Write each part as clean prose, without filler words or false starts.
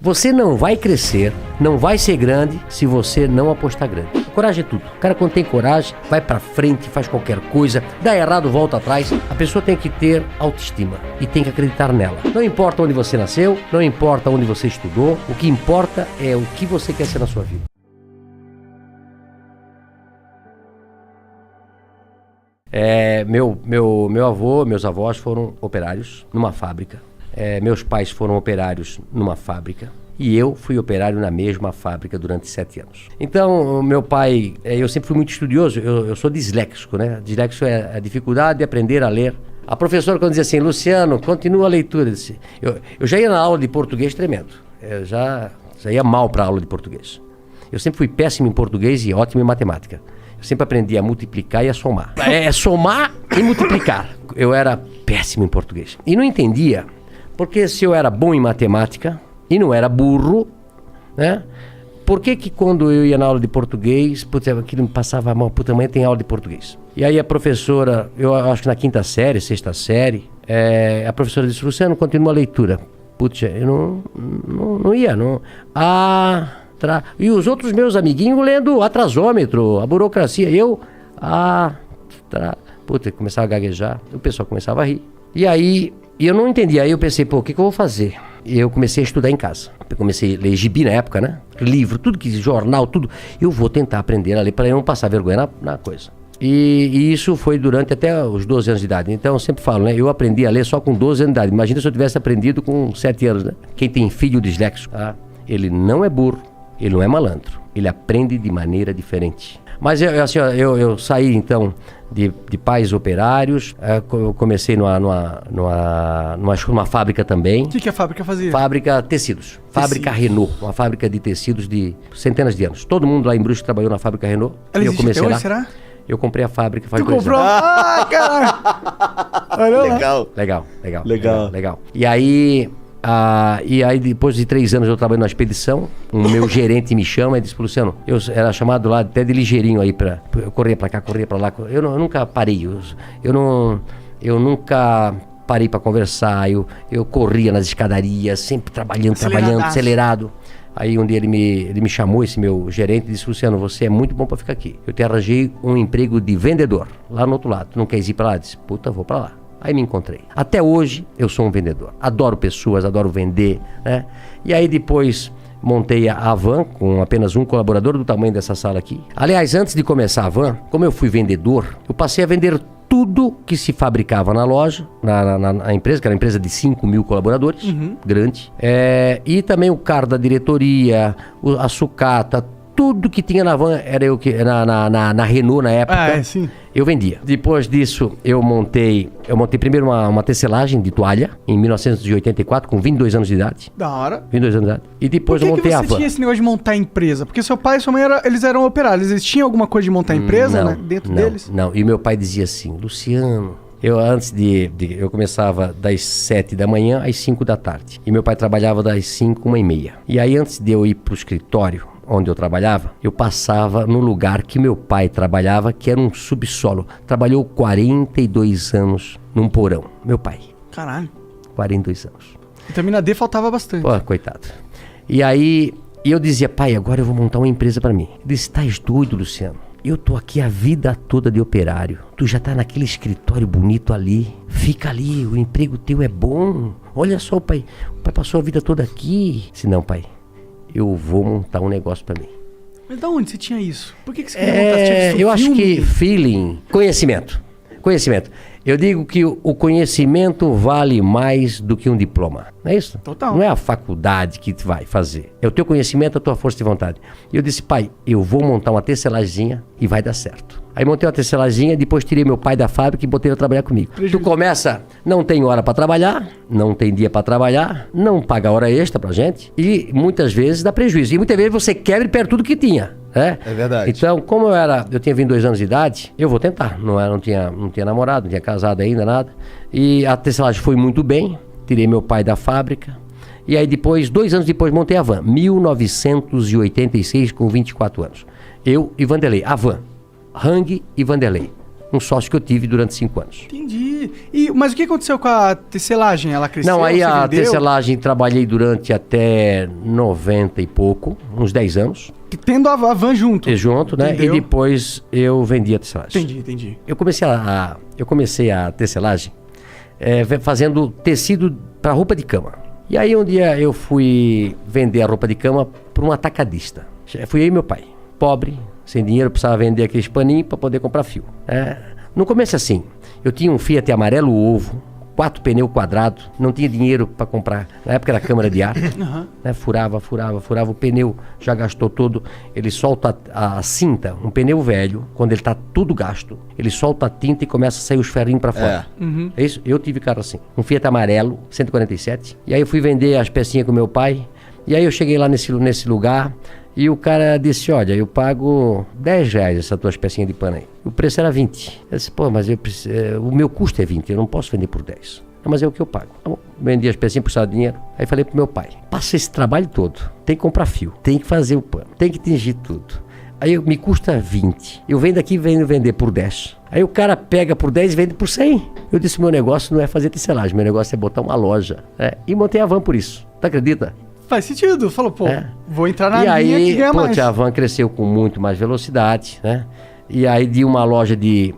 Você não vai crescer, não vai ser grande se você não apostar grande. Coragem é tudo. O cara, quando tem coragem, vai pra frente, faz qualquer coisa, dá errado, volta atrás. A pessoa tem que ter autoestima e tem que acreditar nela. Não importa onde você nasceu, não importa onde você estudou, o que importa é o que você quer ser na sua vida. Meu avô, meus avós foram operários numa fábrica. Meus pais foram operários numa fábrica. E eu fui operário na mesma fábrica durante 7 anos. Então, meu pai, eu sempre fui muito estudioso, eu sou disléxico, né? Disléxico é a dificuldade de aprender a ler. A professora, quando dizia assim, Luciano, continua a leitura, eu já ia na aula de português tremendo. Eu já ia mal para a aula de português. Eu sempre fui péssimo em português e ótimo em matemática. Eu sempre aprendi a multiplicar e a somar. Somar e multiplicar. Eu era péssimo em português. E não entendia, porque se eu era bom em matemática e não era burro, né? Por que quando eu ia na aula de português, aquilo me passava a mão, amanhã tem aula de português. E aí a professora, eu acho que na 5ª série, 6ª série, a professora disse, Luciano, continua a leitura. Eu não ia, não. E os outros meus amiguinhos lendo atrasômetro, a burocracia. Começava a gaguejar, o pessoal começava a rir. E aí, eu não entendia, aí eu pensei, o que eu vou fazer? E eu comecei a estudar em casa. Eu comecei a ler gibi na época, né? Livro, tudo que jornal, tudo. Eu vou tentar aprender a ler para eu não passar vergonha na coisa. E isso foi durante até os 12 anos de idade. Então eu sempre falo, né? Eu aprendi a ler só com 12 anos de idade. Imagina se eu tivesse aprendido com 7 anos, né? Quem tem filho disléxico, ele não é burro, ele não é malandro. Ele aprende de maneira diferente. Mas eu saí então de pais operários, eu comecei numa fábrica também. O que a fábrica fazia? Fábrica tecidos. Fábrica Renault, uma fábrica de tecidos de centenas de anos. Todo mundo lá em Brusque trabalhou na fábrica Renault. Ela existe até hoje, lá. será? Eu comprei a fábrica faz 2 anos. Tu comprou? Caralho! Legal. E aí depois de 3 anos eu trabalhei numa expedição, o meu gerente me chama e disse, Luciano, eu era chamado lá até de ligeirinho aí eu corria pra cá, corria pra lá, eu nunca parei, eu nunca parei pra conversar, eu corria nas escadarias, sempre trabalhando, acelerado. Aí um dia ele me chamou, esse meu gerente, e disse, Luciano, você é muito bom pra ficar aqui, eu te arranjei um emprego de vendedor, lá no outro lado, tu não quer ir pra lá? Eu disse, vou pra lá. Aí me encontrei. Até hoje eu sou um vendedor. Adoro pessoas, adoro vender, né? E aí depois montei a van com apenas um colaborador do tamanho dessa sala aqui. Aliás, antes de começar a van, como eu fui vendedor, eu passei a vender tudo que se fabricava na loja, na empresa, que era uma empresa de 5.000 colaboradores, grande. E também o carro da diretoria, a sucata, tudo que tinha na van era eu que na Renault na época. Sim. Eu vendia. Depois disso, eu montei primeiro uma tecelagem de toalha em 1984 com 22 anos de idade. Da hora. 22 anos de idade. E depois eu montei a van. Por que você tinha esse negócio de montar empresa? Porque seu pai e sua mãe eles eram operários. Eles tinham alguma coisa de montar empresa, né, dentro deles? Não. E meu pai dizia assim, Luciano, eu começava das 7 da manhã às 5 da tarde. E meu pai trabalhava das 5, 1h30. E aí antes de eu ir pro escritório, onde eu trabalhava, eu passava no lugar que meu pai trabalhava, que era um subsolo. Trabalhou 42 anos num porão. Meu pai. Caralho. 42 anos. Vitamina D faltava bastante. Pô, coitado. E aí, eu dizia, pai, agora eu vou montar uma empresa pra mim. Ele disse, estás doido, Luciano? Eu tô aqui a vida toda de operário. Tu já tá naquele escritório bonito ali. Fica ali, o emprego teu é bom. Olha só, pai. O pai passou a vida toda aqui. Se não, pai, eu vou montar um negócio pra mim. Mas da onde você tinha isso? Por que você queria montar? Eu acho que feeling, conhecimento. Eu digo que o conhecimento vale mais do que um diploma. Não é isso? Total. Não é a faculdade que vai fazer. É o teu conhecimento, a tua força de vontade. E eu disse, pai, eu vou montar uma tecelagemzinha e vai dar certo. Aí montei uma tecelagemzinha, depois tirei meu pai da fábrica e botei ele a trabalhar comigo. Tu começa, não tem hora pra trabalhar, não tem dia pra trabalhar, não paga hora extra pra gente e muitas vezes dá prejuízo. E muitas vezes você quebra e perde tudo que tinha. É verdade. Então, como eu tinha 22 anos de idade, eu vou tentar. Não tinha namorado, não tinha casado ainda, nada. E a tecelagem foi muito bem, tirei meu pai da fábrica. E aí depois, 2 anos depois, montei a van. 1986, com 24 anos. Eu e Vanderlei, a van. Hang e Vanderlei. Um sócio que eu tive durante 5 anos. Entendi. Mas o que aconteceu com a tecelagem? Ela cresceu? Não, aí você a vendeu? tecelagem trabalhei durante até 90 e pouco, uns 10 anos. Tendo a van junto. E junto, né? Entendeu? E depois eu vendi a tecelagem. Entendi. Eu comecei a tecelagem fazendo tecido para roupa de cama. E aí um dia eu fui vender a roupa de cama para um atacadista. Fui eu e meu pai, pobre, sem dinheiro, precisava vender aqueles paninhos para poder comprar fio. No começo assim, eu tinha um Fiat amarelo ovo, 4 pneus quadrados, não tinha dinheiro para comprar. Na época era câmara de ar, furava, o pneu já gastou todo. Ele solta a cinta, um pneu velho, quando ele está tudo gasto, ele solta a tinta e começa a sair os ferrinhos para fora. É isso? Eu tive carro assim, um Fiat amarelo, 147. E aí eu fui vender as pecinhas com meu pai. E aí eu cheguei lá nesse lugar e o cara disse, olha, eu pago R$10 essas tuas pecinhas de pano aí. O preço era 20. Eu disse, pô, mas o meu custo é 20, eu não posso vender por 10. Mas é o que eu pago. Tá bom. Vendi as pecinhas, precisava de dinheiro. Aí falei pro meu pai, passa esse trabalho todo, tem que comprar fio, tem que fazer o pano, tem que tingir tudo. Aí me custa 20. Eu venho daqui e venho vender por 10. Aí o cara pega por 10 e vende por 100. Eu disse, meu negócio não é fazer tecelagem, meu negócio é botar uma loja. E montei a van por isso. Tu acredita? Faz sentido. Falou, pô, vou entrar na linha aí, que ganha mais. A van cresceu com muito mais velocidade, né? E aí de uma loja de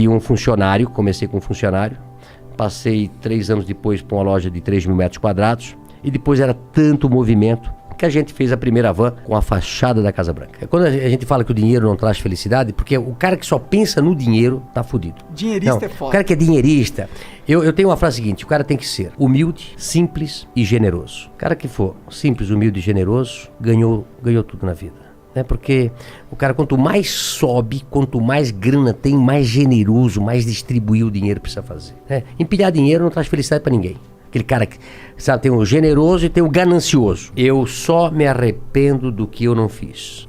um funcionário, comecei com um funcionário, passei 3 anos depois para uma loja de 3 mil metros quadrados, e depois era tanto movimento que a gente fez a primeira van com a fachada da Casa Branca. Quando a gente fala que o dinheiro não traz felicidade, porque o cara que só pensa no dinheiro tá fudido. Dinheirista é foda. O cara que é dinheirista, eu tenho uma frase seguinte, o cara tem que ser humilde, simples e generoso. O cara que for simples, humilde e generoso, ganhou tudo na vida. Porque o cara, quanto mais sobe, quanto mais grana tem, mais generoso, mais distribuir o dinheiro precisa fazer. Empilhar dinheiro não traz felicidade pra ninguém. Aquele cara que, sabe, tem o generoso e tem o ganancioso. Eu só me arrependo do que eu não fiz.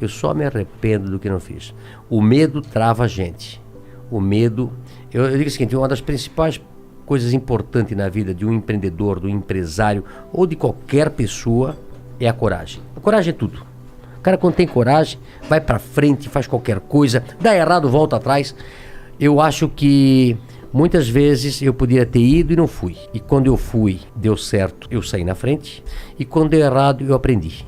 O medo trava a gente. O medo... Eu digo o seguinte, uma das principais coisas importantes na vida de um empreendedor, do empresário ou de qualquer pessoa é a coragem. A coragem é tudo. O cara, quando tem coragem, vai pra frente, faz qualquer coisa, dá errado, volta atrás. Eu acho que muitas vezes eu poderia ter ido e não fui. E quando eu fui, deu certo, eu saí na frente. E quando deu errado, eu aprendi.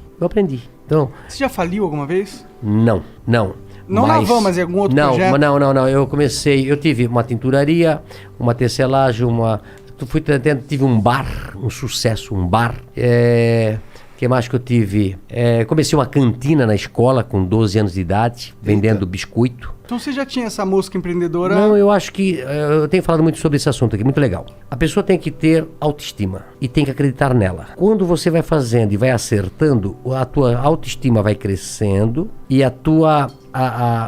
Então, você já faliu alguma vez? Não. Não na van, mas em algum outro projeto? Não. Eu tive uma tinturaria, uma tecelagem, tive um bar, um sucesso, um bar. Que mais que eu tive? Comecei uma cantina na escola com 12 anos de idade, vendendo biscoito. Então você já tinha essa mosca empreendedora? Não, eu acho que... eu tenho falado muito sobre esse assunto aqui, muito legal. A pessoa tem que ter autoestima e tem que acreditar nela. Quando você vai fazendo e vai acertando, a tua autoestima vai crescendo e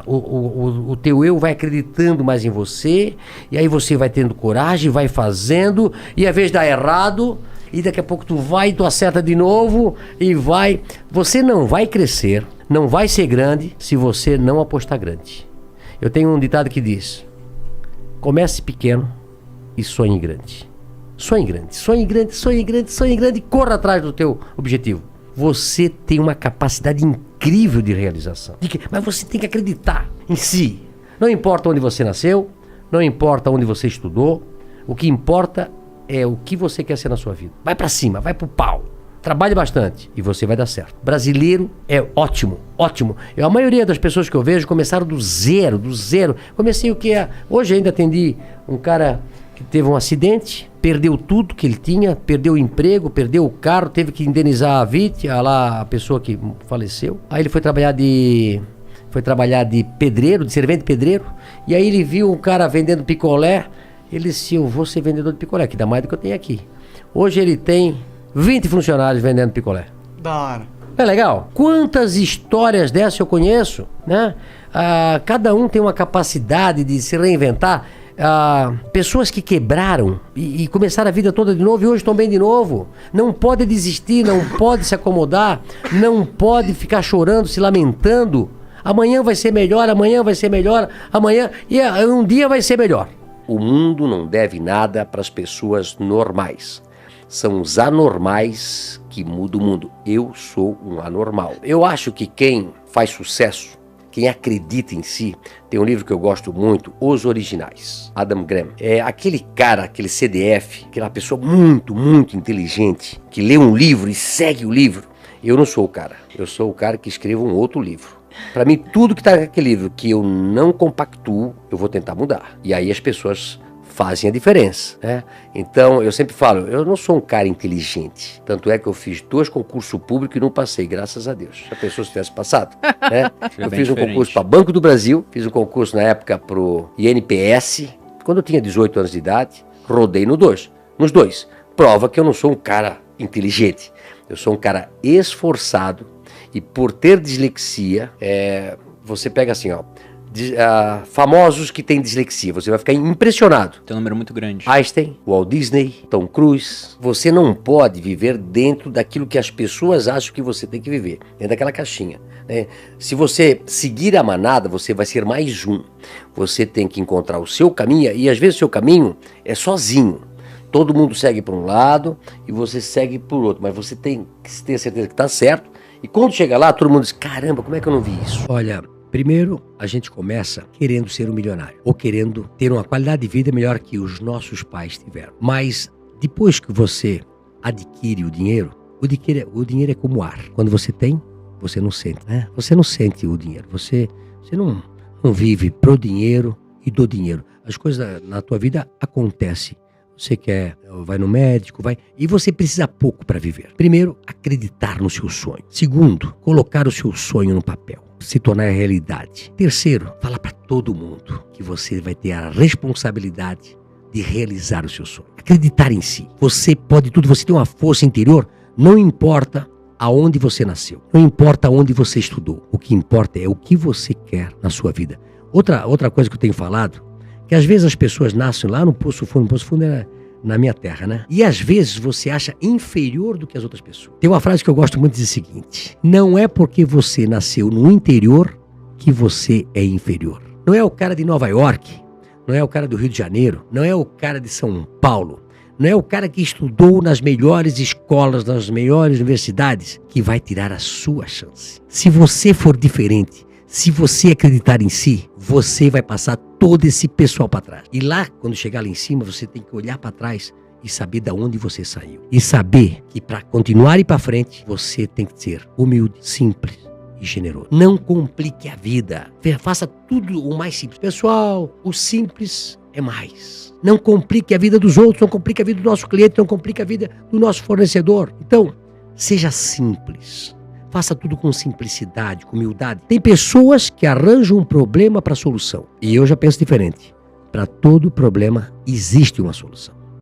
o teu eu vai acreditando mais em você, e aí você vai tendo coragem, vai fazendo, e às vezes dá errado... E daqui a pouco tu acerta de novo e vai. Você não vai crescer, não vai ser grande se você não apostar grande. Eu tenho um ditado que diz: comece pequeno e sonhe grande. Sonhe grande e corra atrás do teu objetivo. Você tem uma capacidade incrível de realização. Mas você tem que acreditar em si. Não importa onde você nasceu, não importa onde você estudou, o que importa é o que você quer ser na sua vida. Vai pra cima, vai pro pau. Trabalhe bastante e você vai dar certo. Brasileiro é ótimo. A maioria das pessoas que eu vejo começaram do zero. Comecei hoje ainda atendi um cara que teve um acidente, perdeu tudo que ele tinha, perdeu o emprego, perdeu o carro, teve que indenizar a vítima, a pessoa que faleceu. Aí ele foi trabalhar de pedreiro, de servente pedreiro, e aí ele viu um cara vendendo picolé. Ele disse, eu vou ser vendedor de picolé, que dá mais do que eu tenho aqui. Hoje ele tem 20 funcionários vendendo picolé. Da hora. É legal? Quantas histórias dessas eu conheço, né? Cada um tem uma capacidade de se reinventar. Pessoas que quebraram e começaram a vida toda de novo e hoje estão bem de novo. Não pode desistir, não pode se acomodar, não pode ficar chorando, se lamentando. Amanhã vai ser melhor, e um dia vai ser melhor. O mundo não deve nada para as pessoas normais. São os anormais que mudam o mundo. Eu sou um anormal. Eu acho que quem faz sucesso, quem acredita em si, tem um livro que eu gosto muito, Os Originais, Adam Grant. É aquele cara, aquele CDF, aquela pessoa muito, muito inteligente, que lê um livro e segue o livro. Eu não sou o cara, eu sou o cara que escreve um outro livro. Para mim, tudo que está naquele livro que eu não compactuo, eu vou tentar mudar. E aí as pessoas fazem a diferença, né? Então, eu sempre falo, eu não sou um cara inteligente. Tanto é que eu fiz 2 concursos públicos e não passei, graças a Deus. Se a pessoa tivesse passado, né? Eu fiz um concurso para Banco do Brasil, fiz um concurso na época para o INPS, quando eu tinha 18 anos de idade, rodei nos dois. Prova que eu não sou um cara inteligente. Eu sou um cara esforçado e por ter dislexia, você pega assim, ó, famosos que têm dislexia, você vai ficar impressionado. Tem um número muito grande. Einstein, Walt Disney, Tom Cruise. Você não pode viver dentro daquilo que as pessoas acham que você tem que viver, dentro daquela caixinha, né? Se você seguir a manada, você vai ser mais um. Você tem que encontrar o seu caminho, e às vezes o seu caminho é sozinho. Todo mundo segue por um lado e você segue por outro, mas você tem que ter certeza que está certo. E quando chega lá, todo mundo diz, caramba, como é que eu não vi isso? Olha, primeiro a gente começa querendo ser um milionário, ou querendo ter uma qualidade de vida melhor que os nossos pais tiveram. Mas depois que você adquire o dinheiro é como ar. Quando você tem, você não sente, né? Você não sente o dinheiro, você não vive pro dinheiro e do dinheiro. As coisas na tua vida acontecem. Você vai no médico, e você precisa pouco para viver. Primeiro, acreditar no seu sonho. Segundo, colocar o seu sonho no papel, se tornar realidade. Terceiro, falar para todo mundo que você vai ter a responsabilidade de realizar o seu sonho. Acreditar em si. Você pode tudo, você tem uma força interior, não importa aonde você nasceu, não importa onde você estudou. O que importa é o que você quer na sua vida. Outra coisa que eu tenho falado, que às vezes as pessoas nascem lá no Poço Fundo é na minha terra, né? E às vezes você acha inferior do que as outras pessoas. Tem uma frase que eu gosto muito de dizer o seguinte: não é porque você nasceu no interior que você é inferior. Não é o cara de Nova York, não é o cara do Rio de Janeiro, não é o cara de São Paulo, não é o cara que estudou nas melhores escolas, nas melhores universidades, que vai tirar a sua chance. Se você for diferente, se você acreditar em si, você vai passar todo esse pessoal para trás. E lá, quando chegar lá em cima, você tem que olhar para trás e saber de onde você saiu. E saber que para continuar e ir para frente, você tem que ser humilde, simples e generoso. Não complique a vida. Faça tudo o mais simples. Pessoal, o simples é mais. Não complique a vida dos outros, não complique a vida do nosso cliente, não complique a vida do nosso fornecedor. Então, seja simples. Faça tudo com simplicidade, com humildade. Tem pessoas que arranjam um problema para a solução. E eu já penso diferente. Para todo problema existe uma solução.